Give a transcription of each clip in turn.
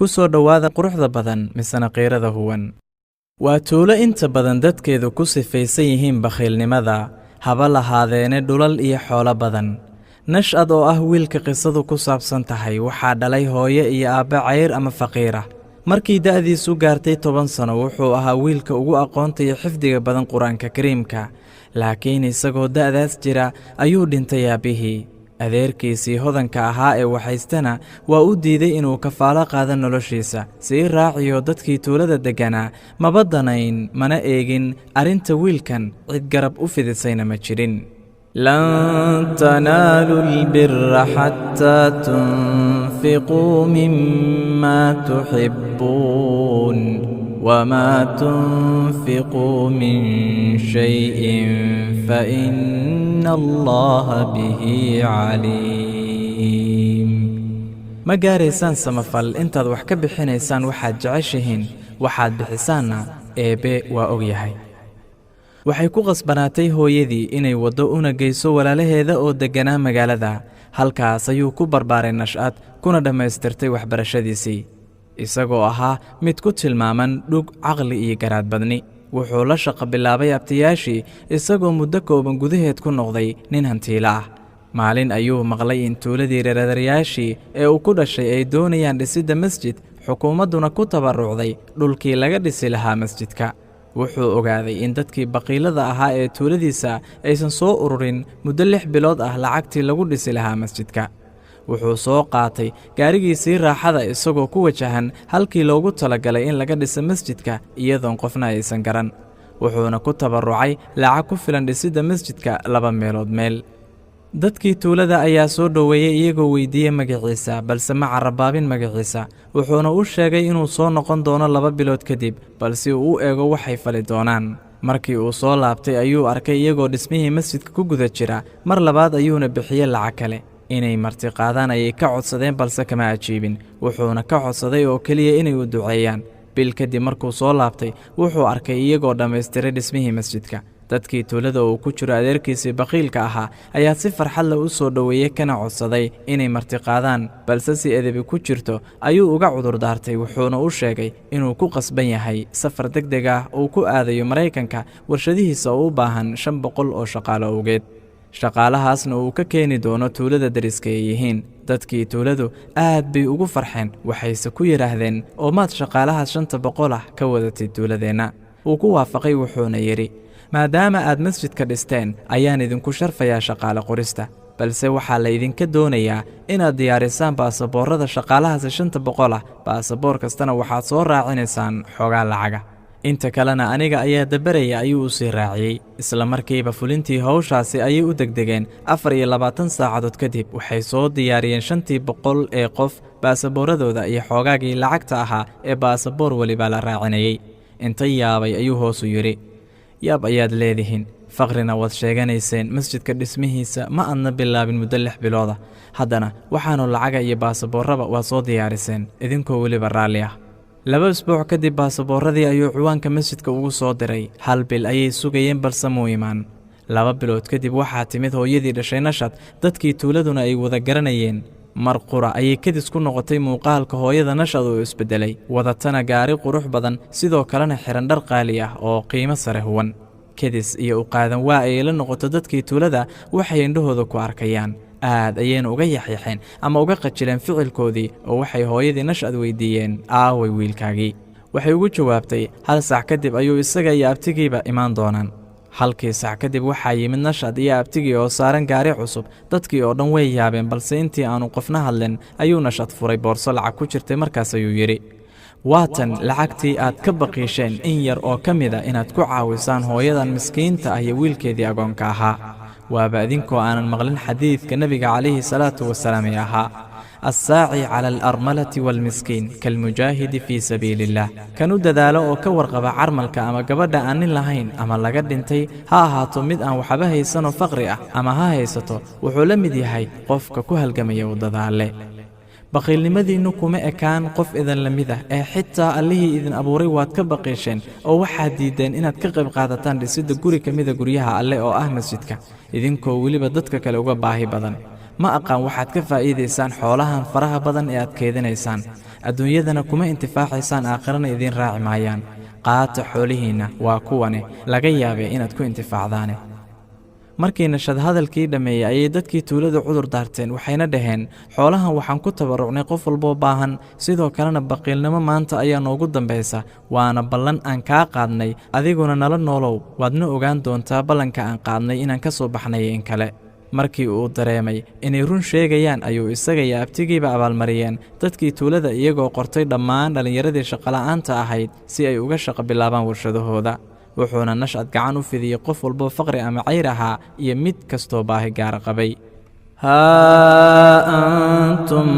ku soo dhowaada quruxda badan misana qiirada huwan. waa tuulo inta badan dadkeedu ku sifaysan yihiin bakhiilnimada, haba lahaadeene dhulal iyo xoolo badan. Nash'ad oo ah wiilka qisadu ku saabsan tahay waxaa dhalay hooyo iyo aabbe cayr ama faqiira. markii da'diisu gaartay 10 sano wuxuu ahaa wiilka ugu aqoonta iyo xifdiga badan qur-aanka kariimka, laakiin isagoo da'daas jira ayuu dhintay aabbihii. adeerkiisii hodanka ahaa ee waxaystana waa u diiday inuu kafaalo qaada noloshiisa, sii raaciyo dadkii tuulada degganaa maba danayn mana eegin arrinta wiilkan, cid garab u fidisayna ma jirin. lan tanaalu albirra xataa tunfiquu mimma tuxibbuun wamaa tunfiquu min shayin faina allaha bihi caliim. ma gaaraysaan samafal intaad wax ka bixinaysaan waxaad jeceshihiin, waxaad bixisaanna eebbe waa og yahay. waxay ku qasbanaatay hooyadii inay waddo una geyso walaalaheeda oo degganaa magaalada. halkaas ayuu ku barbaaray Nash'ad kuna dhammaystirtay waxbarashadiisii, isagoo ahaa mid ku tilmaaman dhug, caqli iyo garaad badni. wuxuu la shaqo bilaabay abtiyaashii isagoo muddo kooban gudaheed ku noqday nin hantiilo ah. maalin ayuu maqlay in tuuladii reeradayaashii ee uu ku dhashay ay doonayaan dhisidda masjid, xukuumadduna ku tabarrucday dhulkii laga dhisi lahaa masjidka. wuxuu ogaaday in dadkii baqiilada ahaa ee tuuladiisa aysan soo ururin muddo 6 bilood ah lacagtii lagu dhisi lahaa masjidka. wuxuu soo qaatay gaarigiisii raaxada isagoo ku wajahan halkii loogu talagalay in laga dhiso masjidka iyadoon qofna aysan garan. wuxuuna ku tabarrucay lacag ku filan dhisidda masjidka 2 meelood meel. dadkii tuulada ayaa soo dhoweeyey iyagoo weydiiyey magaciisa, balse ma carabaabin magaciisa. wuxuuna u sheegay inuu soo noqon doono 2 bilood kadib, balse uu u eego waxay fali doonaan. markii uu soo laabtay ayuu arkay iyagoo dhismihii masjidka ku guda jira. mar labaad ayuuna bixiyey lacag kale. inay marti qaadaan ayay ka codsadeen balse kama ajiibin. wuxuuna ka codsaday oo keliya inay u duceeyaan. bil kadib markuu soo laabtay wuxuu arkay iyagoo dhammaystiray dhismihii masjidka. dadkii tuulada uu ku jiro adeerkiisii baqiilka ahaa ayaa si farxad leh u soo dhoweeyey kana codsaday inay marti qaadaan, balse si edebi ku jirto ayuu uga cudur daartay. wuxuuna u sheegay inuu ku qasban yahay safar degdeg ah uu ku aadayo Maraykanka warshadihiisa oo u baahan 500 oo shaqaale awgeed. shaqaalahaasna uu ka keeni doono tuulada dariska ay yihiin. dadkii tuuladu aad bay ugu farxeen, waxayse ku yidhaahdeen oo maad shaqaalahaas 500 ah ka wadatay tuuladeenna. wuu ku waafaqay wuxuuna yidhi, maadaama aad masjidka dhisteen ayaan idinku sharfayaa shaqaale qorista, balse waxaa la idinka doonayaa inaad diyaarisaan baasaboorrada shaqaalahaasi 500 ah. baasaboor kastana waxaad soo raacinaysaan xoogaa lacaga, inta kalena aniga ayaa dabaraya ayuu u sii raaciyey. isla markiiba fulintii hawshaasi ayay u degdegeen. 24 saacadood kadib waxay soo diyaariyeen 500 ee qof baasaboorradooda iyo xoogaagii lacagta ahaa ee baasaboor weliba la raacinayey. inta yaabay ayuu hoosu yidhi, yaab ayaad leedihiin, faqrina waad sheeganayseen, masjidka dhismihiisa ma adna bilaabin muddo 6 bilooda, haddana waxaanu lacaga iyo baasaboorraba waa soo diyaariseen idinkoo weliba raalli ah. 2 isbuuc kadib baasaboorradii ayuu ciwaanka masjidka ugu soo diray. 1 bil ayay sugayeen balse muu imaan. 2 bilood kadib waxaa timid hooyadii dhashay Nash'ad. dadkii tuuladuna ay wada garanayeen. mar qura ayay kadis ku noqotay muuqaalka hooyada Nash'ad oo isbedelay, wadatana gaari qurux badan, sidoo kalena xiran dhar qaali ah oo qiimo sare huwan. kadis iyo u qaadan waa ay la noqoto dadkii tuulada waxay indhahooda ku arkayaan. aad ayayna uga yaxyaxeen ama uga qajileen ficilkoodii oo waxay hooyadii Nash'ad weydiiyeen, aaway wiilkaagii? waxay ugu jawaabtay 1 saac kadib ayuu isaga iyo abtigiiba imaan doonaan. 1 saac kadib waxaa yimid Nash'ad iyo abtigii oo saaran gaari cusub. dadkii oo dhan way yaabeen, balse intii aanu qofna hadlin ayuu Nash'ad furay boorso lacag ku jirtay. markaas ayuu yidhi, waatan lacagtii aad ka baqiisheen in yar oo ka mid a inaad ku caawisaan hooyadan miskiinta ah iyo wiilkeedii agoonka ahaa. waaba idinkoo aanan maqlin xadiidka nebiga calayhi salaatu wasalaam ee ahaa, assaaci cala alarmalati waalmiskiin kalmujaahidi fii sabiili illah. kan u dadaalo oo ka warqaba carmalka ama gabadha aan nin lahayn ama laga dhintay, ha ahaato mid aan waxba haysanoo faqri ah ama ha haysato, wuxuu la mid yahay qofka ku halgamaya waddada Alle. baqiilnimadiinnu kuma ekaan qof idin la mid ah ee xitaa allihii idin abuuray waad ka baqiisheen oo waxaad diideen inaad ka qayb qaadataan dhisidda guri ka mida guryaha Alle oo ah masjidka, idinkoo weliba dadka kale uga baahi badan. ma aqaan waxaad ka faa'iidaysaan xoolahan faraha badan ee aad keedinaysaan, adduunyadana kuma intifaacaysaan aakhirana idiin raaci maayaan qaata xoolihiinna waa kuwane laga yaabee inaad ku intifaacdaane markii nashad hadalkii dhammeeyey ayay dadkii tuulada cudur daarteen waxayna dhaheen xoolahan waxaan ku tabarucnay qof walboo baahan sidoo kalena baqiilnimo maanta ayaa noogu dambaysa waana ballan aan kaa qaadnay adiguna nala noolow waadna ogaan doontaa ballanka aan qaadnay inaan ka soo baxnay in kale markii uu dareemay inay run sheegayaan ayuu isaga iyo abtigiiba abaalmariyeen dadkii tuulada iyagoo qortay dhammaan dhallinyaradii shaqola'aanta ahayd si ay uga shaqo bilaabaan warshadahooda wuxuuna nashad gacan u fidiyey qof walboo faqri ama cayr ahaa iyo mid kastoo baahi gaara qabay haa antum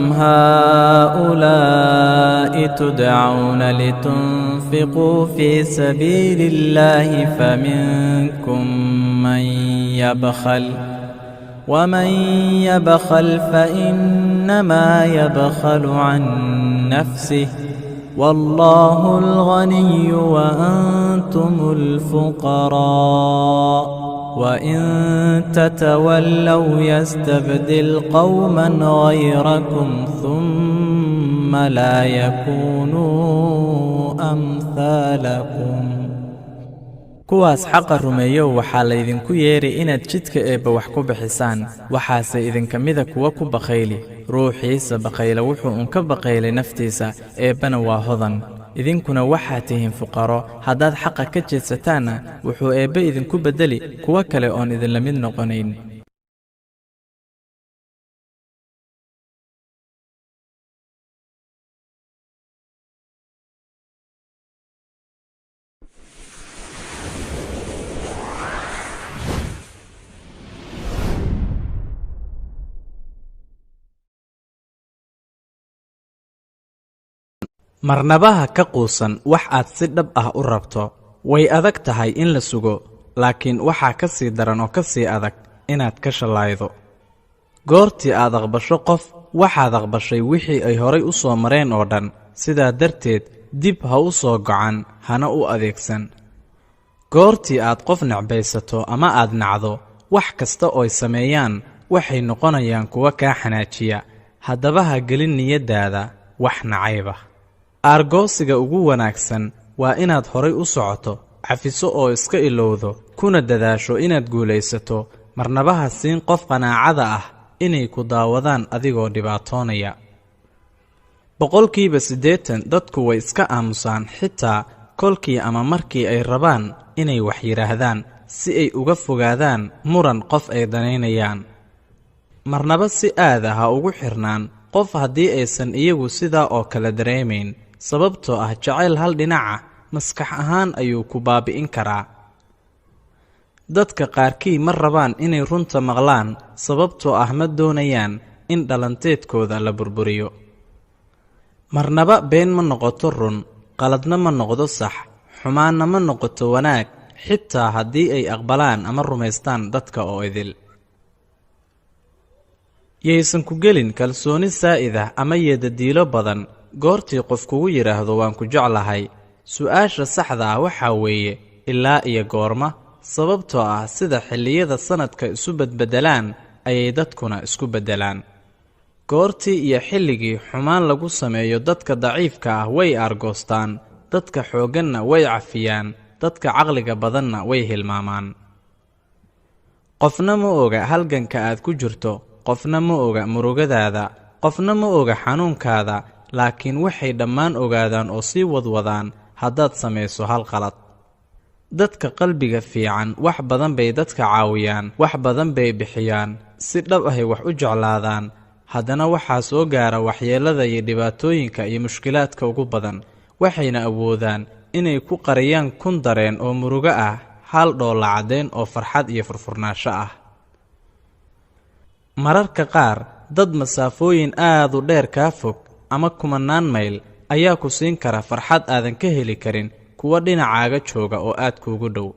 haaulaa'i tudcauna litunfiquu fii sabiili illaahi faminkum man yabkhal ومن يبخل فإنما يبخل عن نفسه والله الغني وأنتم الفقراء وإن تتولوا يستبدل قوما غيركم ثم لا يكونوا أمثالكم kuwaas xaqa rumeeyo waxaa laydinku yeeri inaad jidka eebba wax ku bixisaan waxaase idinka mida kuwa ku baqayli ruuxiisa baqayla wuxuu un ka baqaylay naftiisa eebbana waa hodan idinkuna waxaad tihiin fuqaro haddaad xaqa ka jeedsataanna wuxuu eebbe idinku beddeli kuwo kale oon idinla mid noqonayn marnabaha ka quusan wax aad si dhab ah u rabto way adag tahay in la sugo laakiin waxaa ka sii daran oo ka sii adag inaad ka shallaaydo goortii aad aqbasho qof waxaad aqbashay wixii ay horay u soo mareen oo dhan sidaa darteed dib ha u soo gocan hana u adeegsan goortii aad qof necbaysato ama aad nacdo wax kasta ooy sameeyaan waxay noqonayaan kuwa kaa xanaajiya haddaba ha gelin niyaddaada wax nacayba aargoosiga ugu wanaagsan waa inaad horay u socoto cafiso oo iska ilowdo kuna dadaasho inaad guulaysato marnabaha siin qof qanaacada ah inay ku daawadaan adigoo dhibaatoonaya 80% dadku way iska aamusaan xitaa kolkii ama markii ay rabaan inay wax yidhaahdaan si ay uga fogaadaan muran qof ay danaynayaan marnaba si aada ha ugu xirnaan qof haddii aysan iyagu sidaa oo kale dareemayn sababtoo ah jacayl hal dhinaca maskax ahaan ayuu ku baabi'in karaa dadka qaarkii ma rabaan inay runta maqlaan sababtoo ah ma doonayaan in dhalanteedkooda la burburiyo marnaba been ma noqoto run qaladna ma noqdo sax xumaanna ma noqoto wanaag xitaa haddii ay aqbalaan ama rumaystaan dadka oo idil yaysan ku gelin kalsooni saa'id ah ama yeedadiilo badan goortii qof kugu yidhaahdo waan ku jeclahay su'aasha saxda ah waxaa weeye ilaa iyo goorma sababtoo ah sida xilliyada sanadka isu bedbedelaan ayay dadkuna isku beddelaan goortii iyo xilligii xumaan lagu sameeyo dadka daciifka ah way aargoostaan dadka xoogganna way cafiyaan dadka caqliga badanna way hilmaamaan qofna ma oga halganka aad ku jirto qofna ma oga murugadaada qofna ma oga xanuunkaada laakiin waxay dhammaan ogaadaan oo sii wadwadaan haddaad samayso hal qalad dadka qalbiga fiican wax badan bay dadka caawiyaan wax badan bay bixiyaan si dhab ahay wax u jeclaadaan haddana waxaa soo gaara waxyeellada iyo dhibaatooyinka iyo mushkilaadka ugu badan waxayna awoodaan inay ku qariyaan kun dareen oo murugo ah hal dhoolla caddayn oo farxad iyo furfurnaansho ah mararka qaar dad masaafooyin aad u dheer kaa fog ama kumanaan mayl ayaa ku siin kara farxad aadan ka heli karin kuwa dhinacaaga jooga oo aad kuugu dhow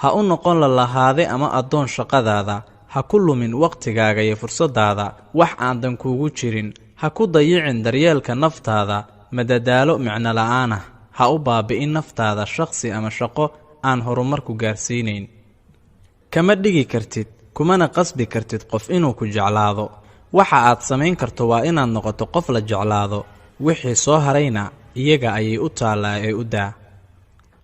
ha u noqon la lahaade ama addoon shaqadaada ha ku lumin wakhtigaaga iyo fursaddaada wax aandan kuugu jirin ha ku dayicin daryeelka naftaada madadaalo micno la'aan ah ha u baabi'in naftaada shakhsi ama shaqo aan horumarku gaarsiinayn kama dhigi kartid kumana qasbi kartid qof inuu ku jeclaado waxa aad samayn karto waa inaad noqoto qof la jeclaado, wixii soo harayna iyaga ayay u taallaa ee u daa.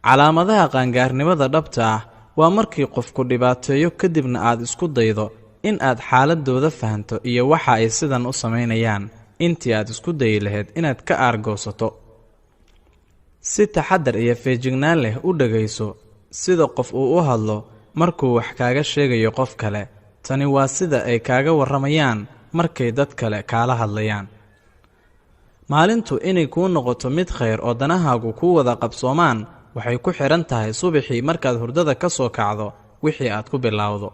Calaamadaha qaangaarnimada dhabta ah waa markii qofku dhibaateeyo kadibna aad isku daydo in aad xaaladooda fahanto iyo waxa ay sidan u samaynayaan intii aad isku dayi lahayd inaad ka aargoosato. Si taxaddar iyo feejignaan leh u dhagayso sida qof uu u hadlo markuu wax kaaga sheegayo qof kale. Tani waa sida ay kaaga warramayaan markay dad kale kaala hadlayaan. Maalintu inay kuu noqoto mid khayr oo danahaagu kuu wada qabsoomaan waxay ku xiran tahay subaxii markaad hurdada ka soo kacdo wixii aad ku bilowdo.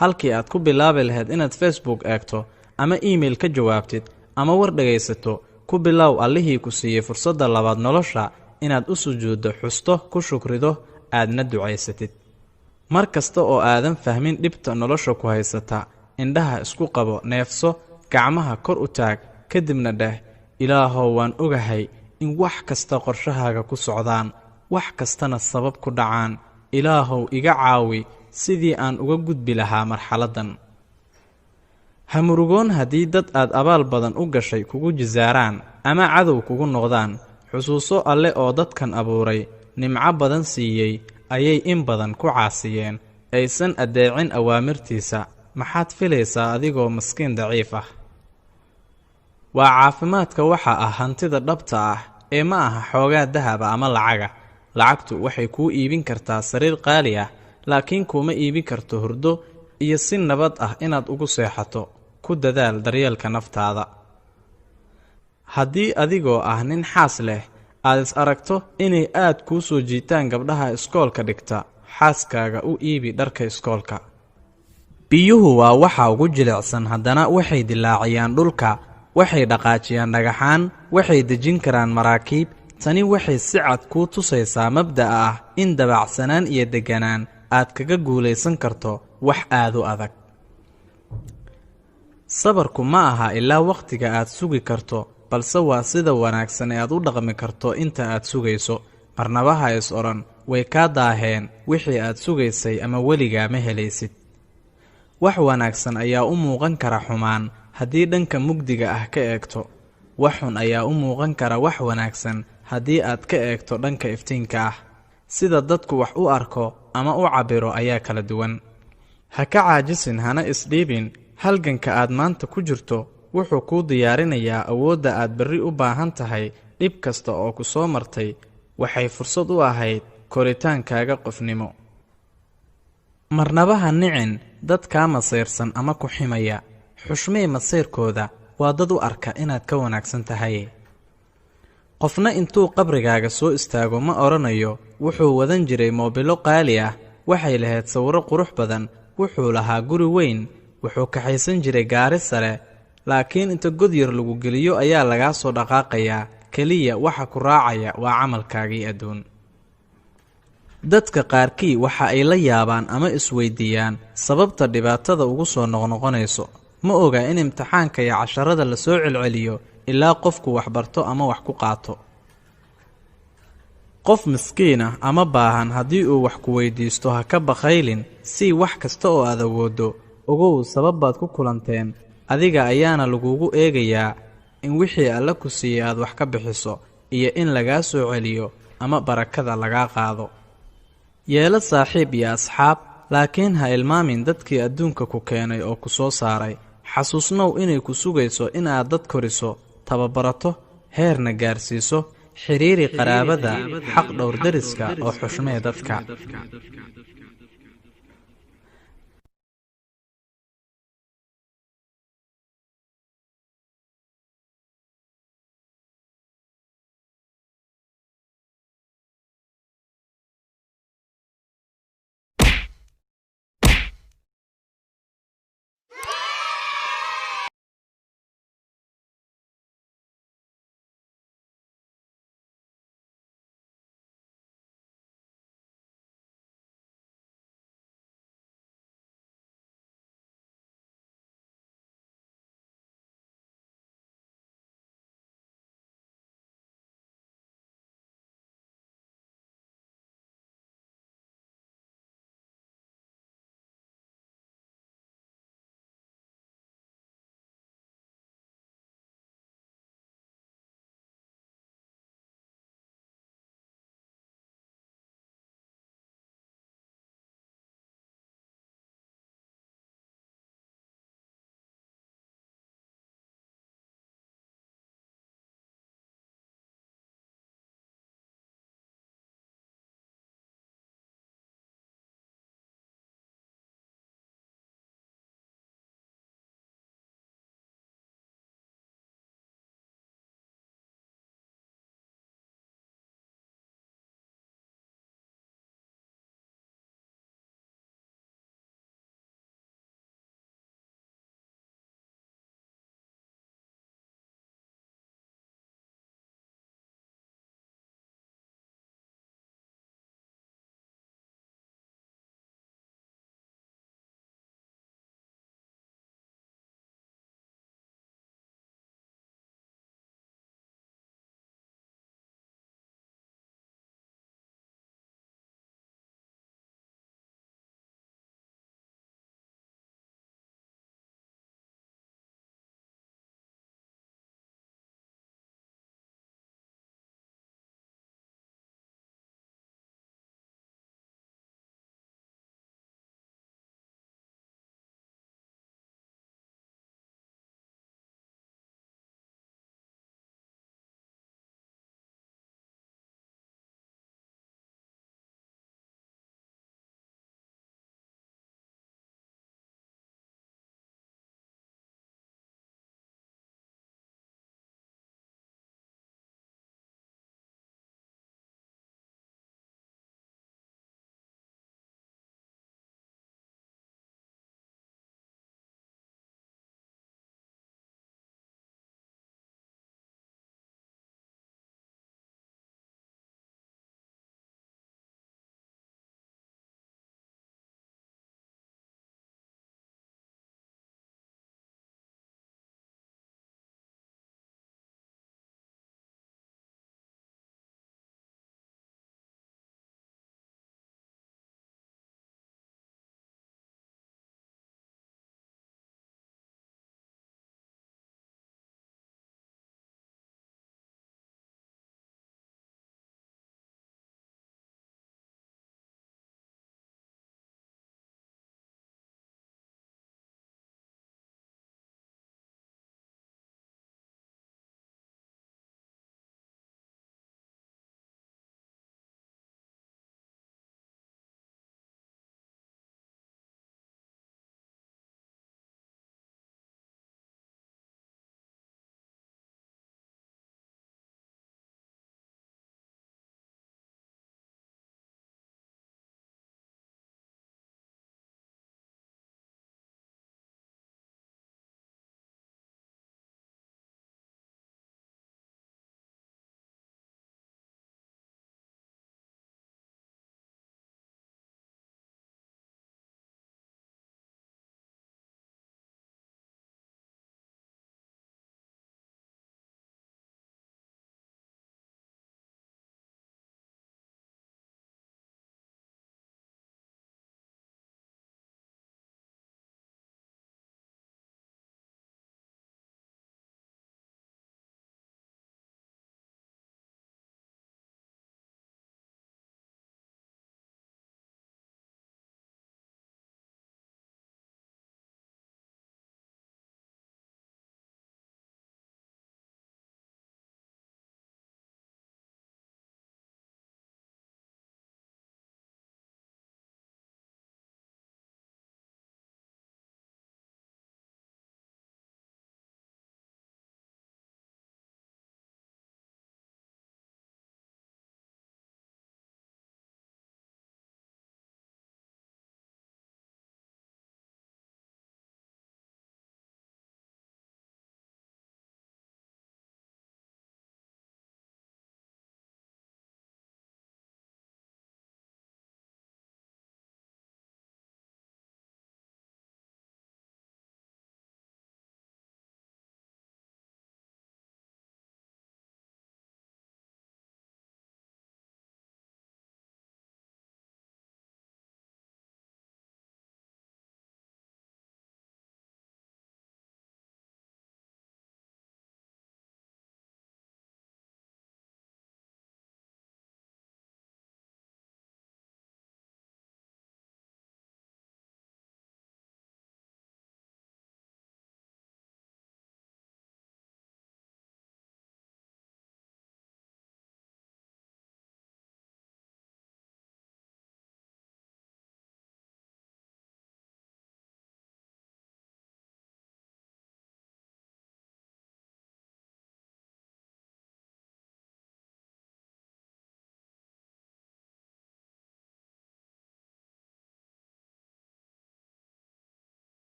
Halkii aad ku bilaabi lahayd inaad Facebook eegto ama email ka jawaabtid ama war dhagaysato, ku bilow Allihii ku siiyey fursadda labaad nolosha inaad u sujuuddo, xusto, ku shukrido, aadna ducaysatid. Mar kasta oo aadan fahmin dhibta nolosha ku haysata, indhaha isku qabo, neefso, gacmaha kor u taag, kadibna dheh, Ilaahow waan ogahay in wax kasta qorshahaaga ku socdaan, wax kastana sabab ku dhacaan. Ilaahow iga caawi sidii aan uga gudbi lahaa marxaladdan. Ha murugoon haddii dad aad abaal badan u gashay kugu jisaaraan ama cadow kugu noqdaan. Xusuuso Alle oo dadkan abuuray, nimco badan siiyey, ayay in badan ku caasiyeen, aysan adeecin awaamirtiisa. Maxaad filaysaa adigoo maskiin daciif ah? Waa caafimaadka waxa ah hantida dhabta ah ee ma aha xoogaa dahaba ama lacaga. Lacagtu waxay kuu iibin kartaa sariir qaali ah, laakiin kuma iibin karto hurdo iyo si nabad ah inaad ugu seexato. Ku dadaal daryeelka naftaada. Haddii adigoo ah nin xaas leh aad is aragto inay aad kuu soo jiitaan gabdhaha iskoolka dhigta, xaaskaaga u iibi dharka iskoolka. Biyuhu waa waxa ugu jilicsan, haddana waxay dilaaciyaan dhulka, waxay dhaqaajiyaan dhagaxaan, waxay dejin karaan maraakiib. Tani waxay si cad kuu tusaysaa mabda'a ah in dabacsanaan iyo deganaan aad kaga guulaysan karto wax aad u adag. Sabarku ma aha ilaa waqtiga aad sugi karto, balse waa sida wanaagsan ee aad u dhaqmi karto inta aad sugayso. Marnaba ha is odhan way kaa daaheen wixii aad sugaysay ama weligaa ma helaysid. Wax wanaagsan ayaa u muuqan kara xumaan haddii dhanka mugdiga ah ka eegto. Wax xun ayaa u muuqan kara wax wanaagsan haddii aad ka eegto dhanka iftiinka ah. Sida dadku wax u arko ama u cabiro ayaa kala duwan. Ha ka caajisin, hana isdhiibin. Halganka aad maanta ku jirto wuxuu kuu diyaarinayaa awoodda aad berri u baahan tahay. Dhib kasta oo ku soo martay waxay fursad u ahayd koritaankaaga qofnimo. Marnaba ha nicin dad kaa masayrsan ama ku ximaya. Xushmee masayrkooda, waa dad u arka inaad ka wanaagsan tahay. Qofna intuu qabrigaaga soo istaago ma oranayo wuxuu wadan jiray moobilo qaali ah, waxay lahayd sawirro qurux badan, wuxuu lahaa guri weyn, wuxuu kaxaysan jiray gaari sare. Laakiin inta god yar lagu geliyo ayaa lagaa soo dhaqaaqayaa. Keliya waxa ku raacaya waa camalkaagii adduun. Dadka qaarkii waxa ay la yaabaan ama isweydiiyaan sababta dhibaatada ugu soo noqnoqonayso. Ma oga in imtixaanka iyo casharada la soo celceliyo ilaa qofku wax barto ama wax ku qaato. Qof miskiin ah ama baahan haddii uu wax ku weydiisto ha ka bakhaylin. Si wax kasta oo aad awooddo, ogow sabab baad ku kulanteen, adiga ayaana lagugu eegayaa in wixii Alle ku siiyey aad wax ka bixiso iyo in lagaa soo celiyo ama barakada lagaa qaado. Yeelo saaxiib iyo asxaab, laakiin ha ilmaamin dadkii adduunka ku keenay oo ku soo saaray. Xasuusnow inay ku sugayso in aad dad koriso, tababarato, heerna gaarsiiso. Xiriiri qaraabada, xaq dhowr deriska oo xushmee dadka.